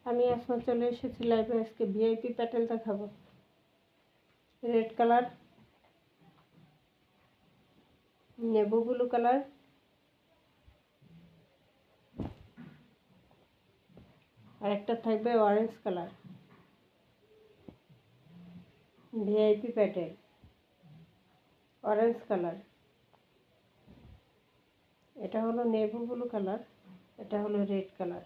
আমি এখন চলে এসেছি লাইভে। আজকে ভিআইপি প্যাটেল দেখাবো। Red colour, navy blue colour, আর একটা থাকবে অরেঞ্জ কালার। ভিআইপি প্যাটেল অরেঞ্জ কালার, এটা হলো নেভি ব্লু কালার, এটা হলো রেড কালার।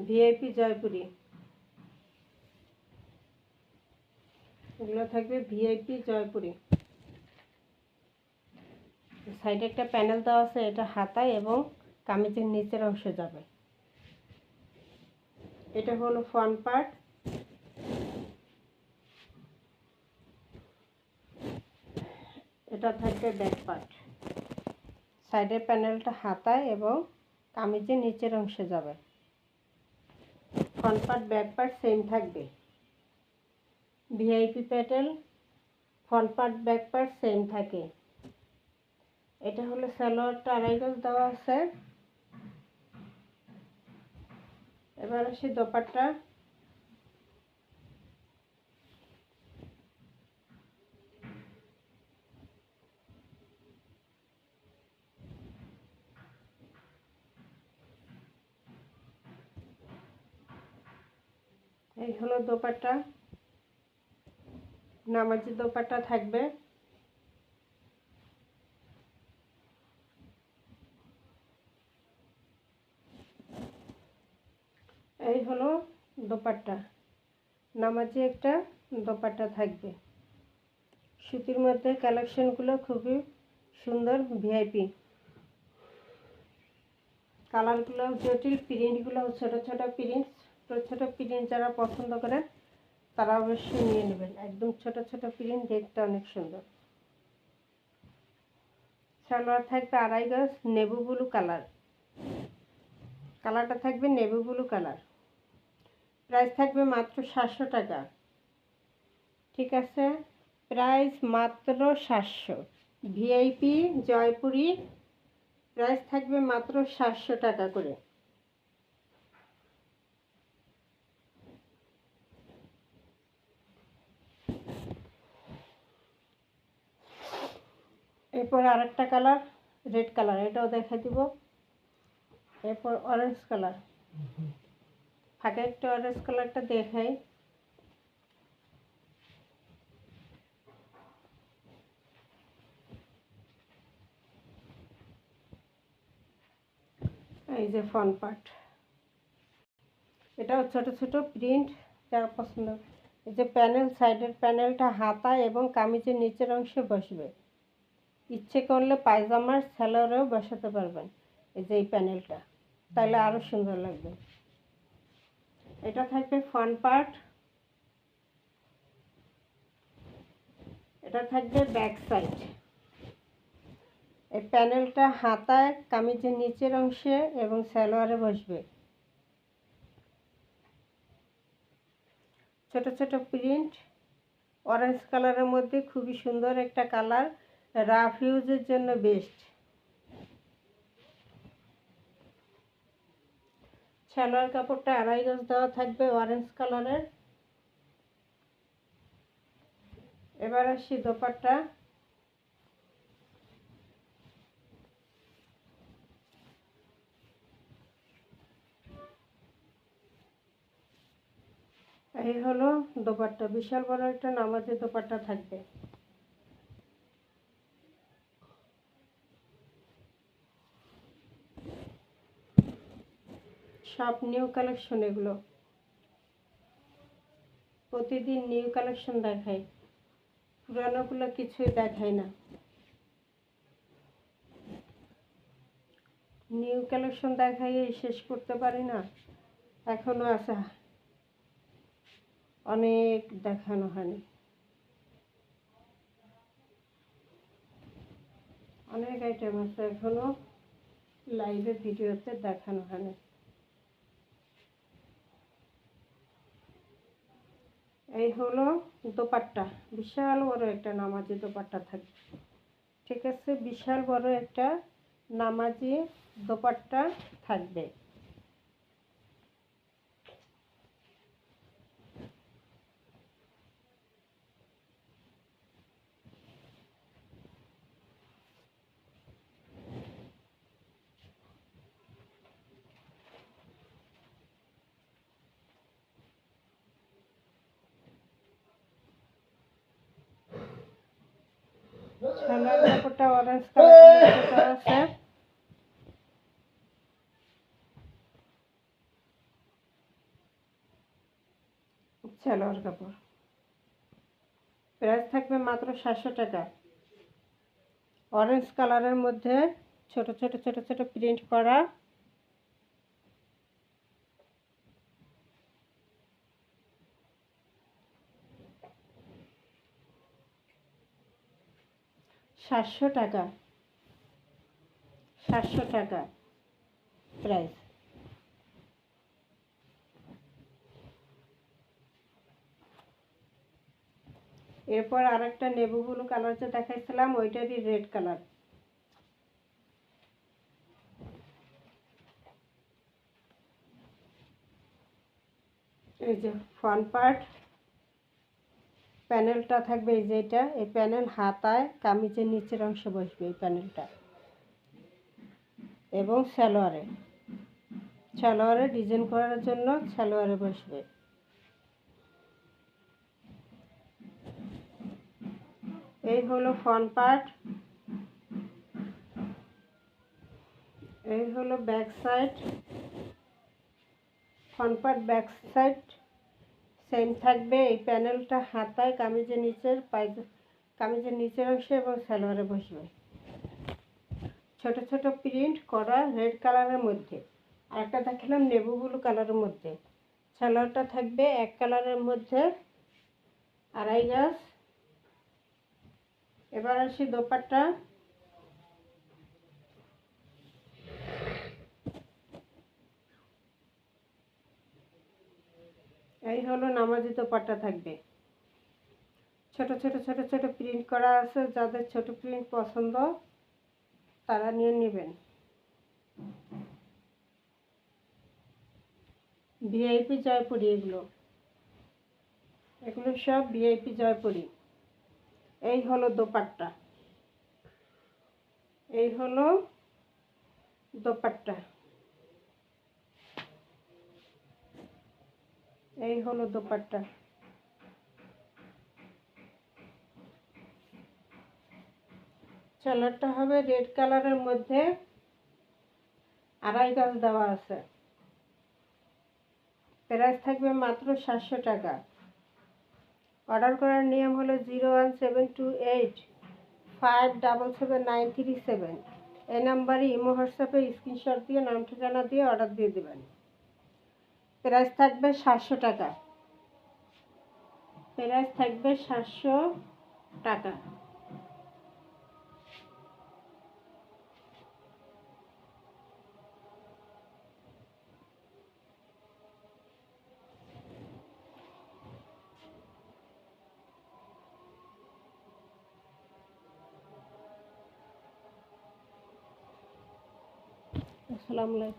ভিআইপি জয়পুরি, এগুলো থাকবে ভিআইপি জয়পুরি। সাইডে একটা প্যানেল দেওয়া আছে, এটা হাতায় এবং কামিজের নিচের অংশে যাবে। এটা হলো ফ্রন্ট পার্ট, এটা থাকবে ব্যাক পার্ট। সাইডের প্যানেলটা হাতায় এবং কামিজের নিচের অংশে যাবে। Front part back part same থাকবে। ভিআইপি প্যাটেল front part back part same থাকে। এটা হলো সালোয়ারটা আড়াই গজ দেওয়া আছে। এবার আসি দোপাট্টা। এই হলো দোপাট্টা, নামাজি দোপাট্টা থাকবে। এই হলো দোপাট্টা, নামাজি একটা দোপাট্টা থাকবে। সুতির মধ্যে কালেকশনগুলো খুবই সুন্দর, ভিআইপি কালারগুলো জটিল, প্রিন্টগুলো ছোট ছোট প্রিন্ট। ছোট প্রিন্ট যারা পছন্দ করেন তারা অবশ্যই নিয়ে নেবেন। একদম ছোট ছোট প্রিন্ট, দেখতে অনেক সুন্দর। সালোয়ার থাকবে আড়াই গজ, নেভি ব্লু কালার। কালারটা থাকবে নেভি ব্লু কালার। প্রাইস থাকবে মাত্র 700 টাকা। ঠিক আছে, প্রাইস মাত্র 700। ভিআইপি জয়পুরি প্রাইস থাকবে মাত্র 700 টাকা করে। এরপর আরেকটা কালার রেড কালার, এটাও দেখা দিব। এরপর অরেঞ্জ কালার, ফাঁকা একটা অরেঞ্জ কালারটা দেখাই। এই যে ফ্রন্ট পার্ট, এটাও ছোট ছোট প্রিন্ট যারা পছন্দ। এই যে প্যানেল, সাইডের প্যানেলটা হাতা এবং কামিজের নিচের অংশে বসবে। ইচ্ছে করলে পায়জামার সালোয়ারেও বসাতে পারবেন। এই যে এই প্যানেলটা, তাহলে আরও সুন্দর লাগবে। এটা থাকবে ফ্রন্ট পার্ট, এটা থাকবে ব্যাক সাইড। এই প্যানেলটা হাতায় কামিজের নিচের অংশে এবং সালোয়ারে বসবে। ছোট ছোট প্রিন্ট, অরেঞ্জ কালারের মধ্যে খুবই সুন্দর একটা কালার, রাফ ইউজের জন্য বেস্ট। সালোয়ার কাপড়টা আড়াই গজ দেওয়া থাকবে অরেঞ্জ কালারের। এবার আসি দোপাট্টা। এই হলো দোপাট্টা, বিশাল বড় একটা নামাজি দোপাট্টা থাকবে। সব নিউ কালেকশন, এগুলো প্রতিদিন নিউ কালেকশন দেখাই, পুরানোগুলো কিছুই দেখাই না। নিউ কালেকশন দেখাই শেষ করতে পারি না, এখনো আছে অনেক দেখানো হয়নি, অনেক আইটেম আছে এখনো লাইভে ভিডিওতে দেখানো হয়নি। এই হলো দোপাট্টা, বিশাল বড় একটা নামাজি দোপাট্টা থাকবে। ঠিক আছে, বিশাল বড় একটা নামাজি দোপাট্টা থাকবে। সালোয়ার কাপড়টা অরেঞ্জ কালার আছে। সালোয়ার কাপড় প্রাইস থাকবে মাত্র 700 টাকা। অরেঞ্জ কালারের মধ্যে ছোট ছোট ছোট ছোট প্রিন্ট করা, সাতশো টাকা, 700 টাকা প্রাইস। এরপর আরেকটা নেভি ব্লু কালার যে দেখাইছিলাম ওইটারই রেড কালার। এই যে ফ্রন্ট পার্ট প্যানেলটা থাকবে, এই যে এটা, এই প্যানেল হাতায় কামিজের নিচের অংশে বসবে এই প্যানেলটা, এবং সালোয়ারে ডিজাইন করার জন্য সালোয়ারে বসবে। এই হলো ফ্রন্ট পার্ট, এই হলো back side. Front part back side same থাকবে। এই প্যানেলটা হাতায় কামিজের নিচের অংশে এবং সালোয়ারে বসবে। ছোট ছোট প্রিন্ট করা রেড কালারের মধ্যে, আরেকটা দেখালাম নেভি ব্লু কালারের মধ্যে। সালোয়ারটা থাকবে এক কালারের মধ্যে, 2.5 গজ। এবার আসি দোপাট্টা। এই হলো নামাজি দোপাট্টা থাকবে। ছোট ছোট ছোট ছোট প্রিন্ট করা আছে, যাদের ছোট প্রিন্ট পছন্দ তারা নিয়ে নেবেন। ভিআইপি জয়পুরি, এগুলো সব ভিআইপি জয়পুরি। এই হলো দোপাট্টা, এই হলো দোপাট্টা, এই হলো দোপাট্টা। সালোয়ারটা হবে রেড কালারের মধ্যে, 2.5 গজ দেওয়া আছে। প্রাইস থাকবে মাত্র 700 টাকা। অর্ডার করার নিয়ম হলো 01728577937। এই নাম্বারে ইমো হোয়াটসঅ্যাপে স্ক্রিনশট দিয়ে নাম ঠিকানা দিয়ে অর্ডার দিয়ে দেবেন। প্রাইস থাকবে 700 টাকা, প্রাইস থাকবে 700 টাকা। আসসালামু আলাইকুম।